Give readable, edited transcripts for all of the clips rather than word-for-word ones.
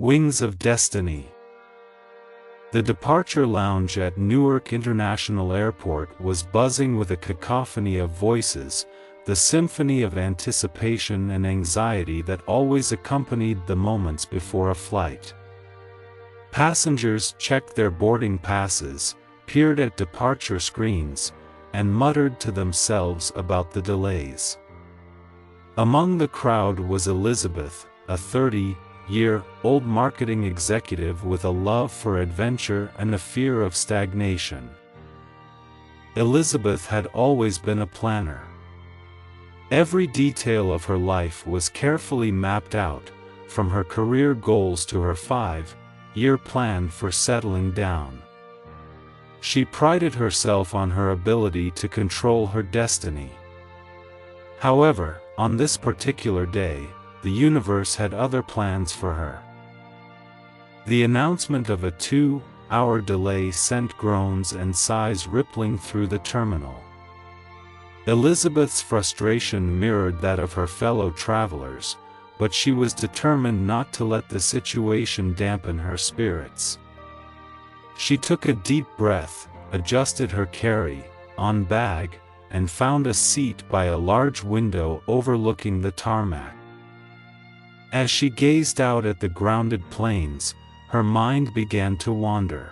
Wings of Destiny. The departure lounge at Newark International Airport was buzzing with a cacophony of voices, the symphony of anticipation and anxiety that always accompanied the moments before a flight. Passengers checked their boarding passes, peered at departure screens, and muttered to themselves about the delays. Among the crowd was Elizabeth, a 30-year-old marketing executive with a love for adventure and a fear of stagnation. Elizabeth had always been a planner. Every detail of her life was carefully mapped out, from her career goals to her 5-year plan for settling down. She prided herself on her ability to control her destiny. However, on this particular day, the universe had other plans for her. The announcement of a 2-hour delay sent groans and sighs rippling through the terminal. Elizabeth's frustration mirrored that of her fellow travelers, but she was determined not to let the situation dampen her spirits. She took a deep breath, adjusted her carry-on bag, and found a seat by a large window overlooking the tarmac. As she gazed out at the grounded planes, her mind began to wander.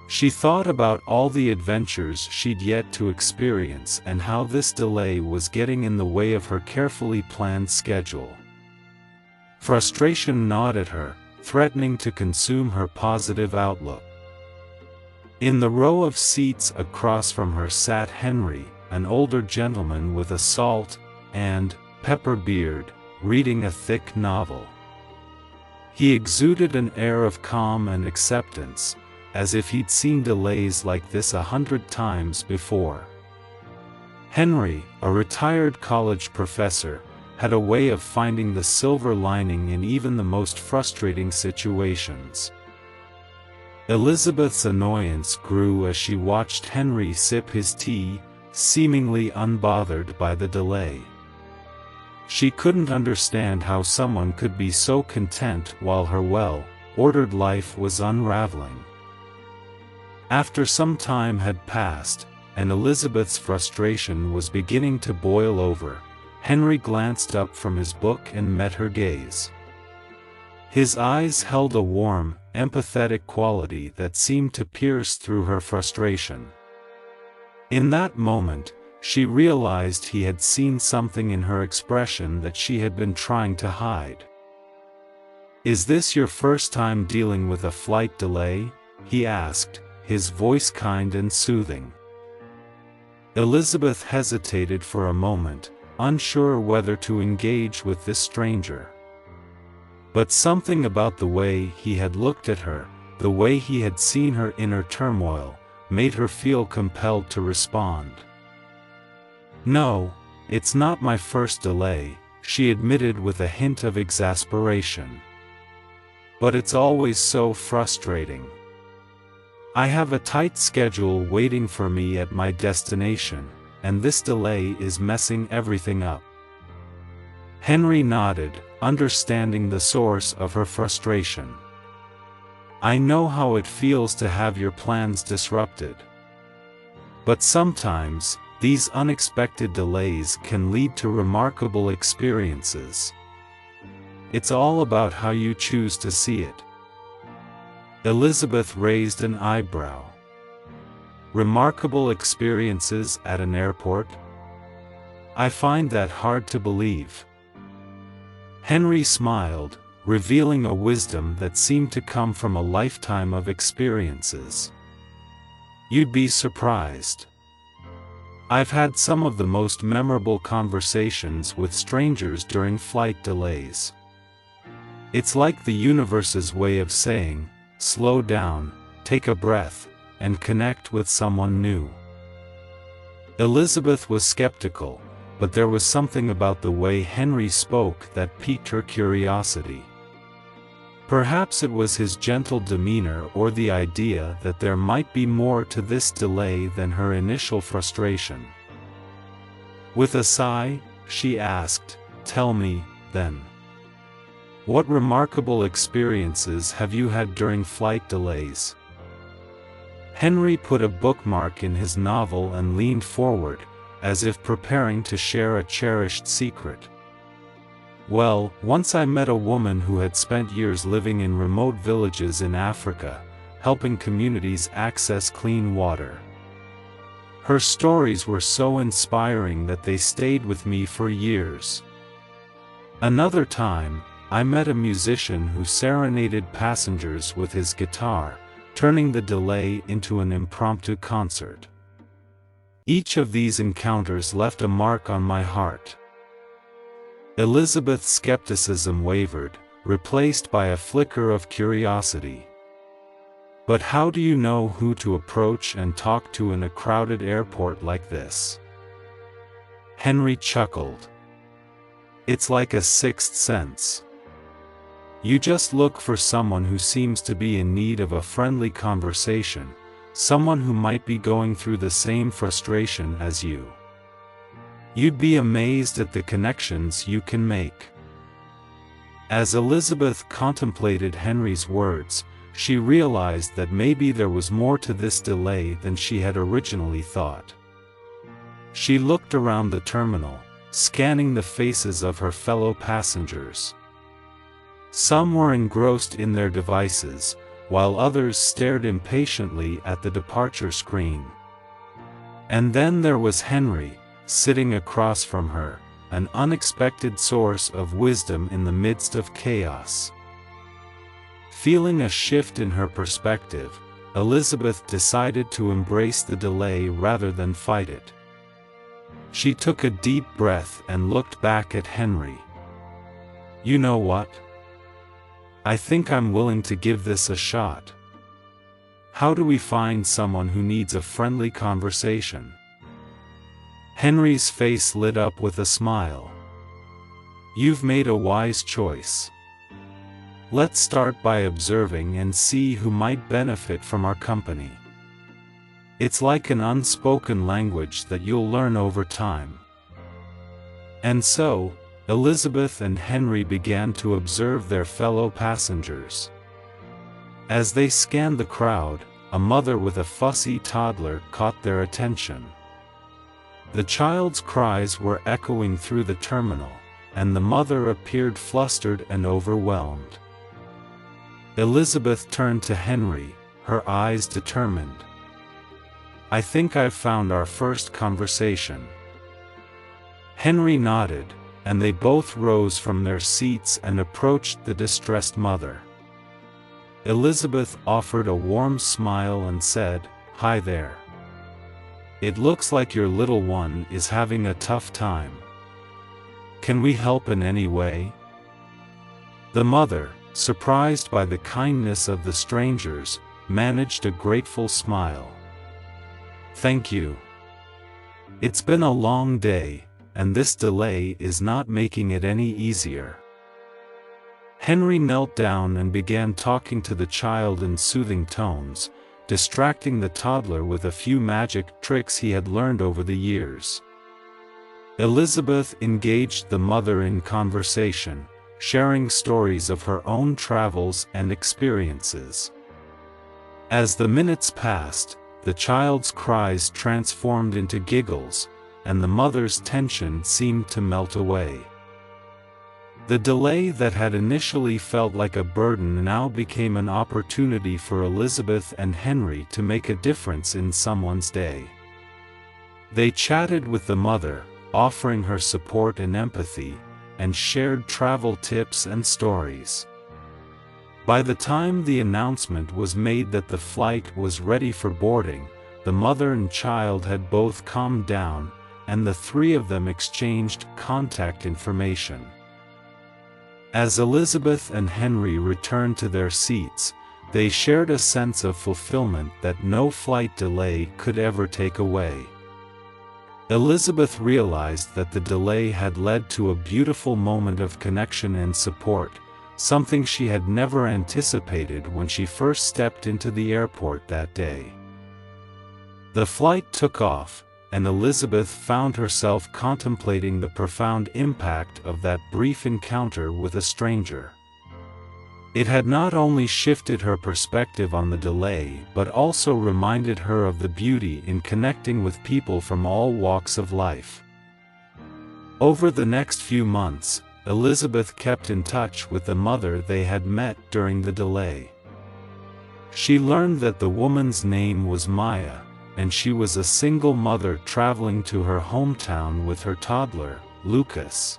She thought about all the adventures she'd yet to experience and how this delay was getting in the way of her carefully planned schedule. Frustration gnawed at her, threatening to consume her positive outlook. In the row of seats across from her sat Henry, an older gentleman with a salt and pepper beard, reading a thick novel. He exuded an air of calm and acceptance, as if he'd seen delays like this 100 times before. Henry, a retired college professor, had a way of finding the silver lining in even the most frustrating situations. Elizabeth's annoyance grew as she watched Henry sip his tea, seemingly unbothered by the delay. She couldn't understand how someone could be so content while her well-ordered life was unraveling. After some time had passed, and Elizabeth's frustration was beginning to boil over, Henry glanced up from his book and met her gaze. His eyes held a warm, empathetic quality that seemed to pierce through her frustration. In that moment, she realized he had seen something in her expression that she had been trying to hide. "Is this your first time dealing with a flight delay?" he asked, his voice kind and soothing. Elizabeth hesitated for a moment, unsure whether to engage with this stranger. But something about the way he had looked at her, the way he had seen her inner turmoil, made her feel compelled to respond. "No, it's not my first delay," she admitted with a hint of exasperation. "But it's always so frustrating. I have a tight schedule waiting for me at my destination, and this delay is messing everything up." Henry nodded, understanding the source of her frustration. "I know how it feels to have your plans disrupted. But sometimes, these unexpected delays can lead to remarkable experiences. It's all about how you choose to see it." Elizabeth raised an eyebrow. "Remarkable experiences at an airport? I find that hard to believe." Henry smiled, revealing a wisdom that seemed to come from a lifetime of experiences. "You'd be surprised. I've had some of the most memorable conversations with strangers during flight delays. It's like the universe's way of saying, slow down, take a breath, and connect with someone new." Elizabeth was skeptical, but there was something about the way Henry spoke that piqued her curiosity. Perhaps it was his gentle demeanor or the idea that there might be more to this delay than her initial frustration. With a sigh, she asked, "Tell me, then. What remarkable experiences have you had during flight delays? Henry put a bookmark in his novel and leaned forward, as if preparing to share a cherished secret. Well, once I met a woman who had spent years living in remote villages in Africa, helping communities access clean water. Her stories were so inspiring that they stayed with me for years. Another time, I met a musician who serenaded passengers with his guitar, turning the delay into an impromptu concert. Each of these encounters left a mark on my heart. Elizabeth's skepticism wavered, replaced by a flicker of curiosity. But how do you know who to approach and talk to in a crowded airport like this? Henry chuckled. It's like a sixth sense. You just look for someone who seems to be in need of a friendly conversation, someone who might be going through the same frustration as you. You'd be amazed at the connections you can make. As Elizabeth contemplated Henry's words, she realized that maybe there was more to this delay than she had originally thought. She looked around the terminal, scanning the faces of her fellow passengers. Some were engrossed in their devices, while others stared impatiently at the departure screen. And then there was Henry, sitting across from her, an unexpected source of wisdom in the midst of chaos. Feeling a shift in her perspective, Elizabeth decided to embrace the delay rather than fight it. She took a deep breath and looked back at Henry. You know what? I think I'm willing to give this a shot. How do we find someone who needs a friendly conversation? Henry's face lit up with a smile. You've made a wise choice. Let's start by observing and see who might benefit from our company. It's like an unspoken language that you'll learn over time. And so, Elizabeth and Henry began to observe their fellow passengers. As they scanned the crowd, a mother with a fussy toddler caught their attention. The child's cries were echoing through the terminal, and the mother appeared flustered and overwhelmed. Elizabeth turned to Henry, her eyes determined. I think I've found our first conversation. Henry nodded, and they both rose from their seats and approached the distressed mother. Elizabeth offered a warm smile and said, "Hi there. It looks like your little one is having a tough time. Can we help in any way?" The mother, surprised by the kindness of the strangers, managed a grateful smile. "Thank you. It's been a long day, and this delay is not making it any easier." Henry knelt down and began talking to the child in soothing tones, distracting the toddler with a few magic tricks he had learned over the years. Elizabeth engaged the mother in conversation, sharing stories of her own travels and experiences. As the minutes passed, the child's cries transformed into giggles, and the mother's tension seemed to melt away. The delay that had initially felt like a burden now became an opportunity for Elizabeth and Henry to make a difference in someone's day. They chatted with the mother, offering her support and empathy, and shared travel tips and stories. By the time the announcement was made that the flight was ready for boarding, the mother and child had both calmed down, and the three of them exchanged contact information. As Elizabeth and Henry returned to their seats, they shared a sense of fulfillment that no flight delay could ever take away. Elizabeth realized that the delay had led to a beautiful moment of connection and support, something she had never anticipated when she first stepped into the airport that day. The flight took off, and Elizabeth found herself contemplating the profound impact of that brief encounter with a stranger. It had not only shifted her perspective on the delay but also reminded her of the beauty in connecting with people from all walks of life. Over the next few months, Elizabeth kept in touch with the mother they had met during the delay. She learned that the woman's name was Maya, and she was a single mother traveling to her hometown with her toddler, Lucas.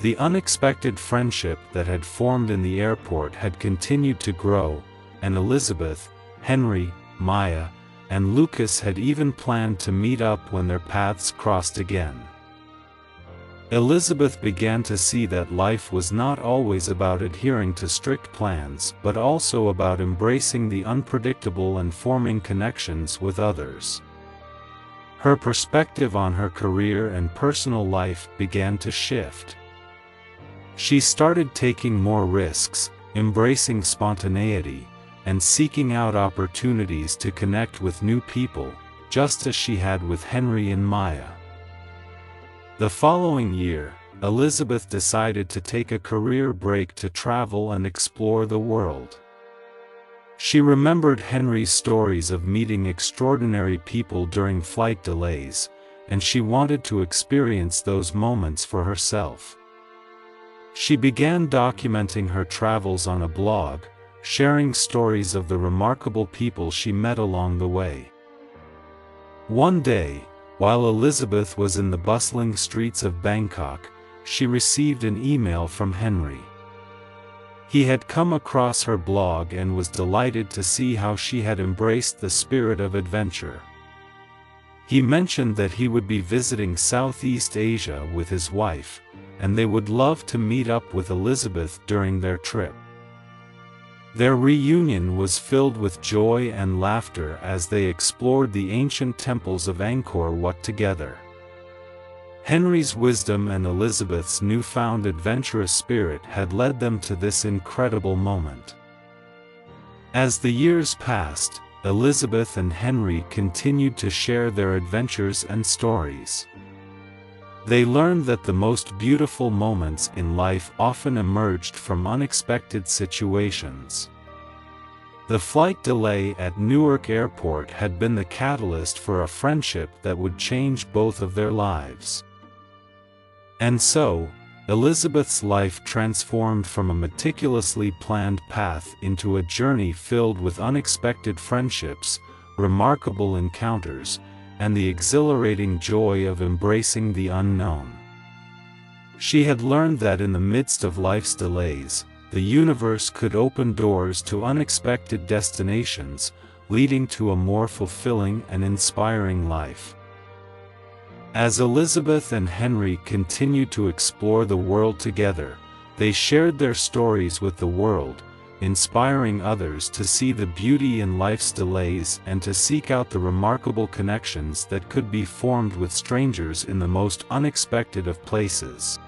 The unexpected friendship that had formed in the airport had continued to grow, and Elizabeth, Henry, Maya, and Lucas had even planned to meet up when their paths crossed again. Elizabeth began to see that life was not always about adhering to strict plans but also about embracing the unpredictable and forming connections with others. Her perspective on her career and personal life began to shift. She started taking more risks, embracing spontaneity, and seeking out opportunities to connect with new people, just as she had with Henry and Maya. The following year, Elizabeth decided to take a career break to travel and explore the world. She remembered Henry's stories of meeting extraordinary people during flight delays, and she wanted to experience those moments for herself. She began documenting her travels on a blog, sharing stories of the remarkable people she met along the way. One day, while Elizabeth was in the bustling streets of Bangkok, she received an email from Henry. He had come across her blog and was delighted to see how she had embraced the spirit of adventure. He mentioned that he would be visiting Southeast Asia with his wife, and they would love to meet up with Elizabeth during their trip. Their reunion was filled with joy and laughter as they explored the ancient temples of Angkor Wat together. Henry's wisdom and Elizabeth's newfound adventurous spirit had led them to this incredible moment. As the years passed, Elizabeth and Henry continued to share their adventures and stories. They learned that the most beautiful moments in life often emerged from unexpected situations. The flight delay at Newark Airport had been the catalyst for a friendship that would change both of their lives. And so, Elizabeth's life transformed from a meticulously planned path into a journey filled with unexpected friendships, remarkable encounters, and the exhilarating joy of embracing the unknown. She had learned that in the midst of life's delays, the universe could open doors to unexpected destinations, leading to a more fulfilling and inspiring life. As Elizabeth and Henry continued to explore the world together, they shared their stories with the world, inspiring others to see the beauty in life's delays and to seek out the remarkable connections that could be formed with strangers in the most unexpected of places.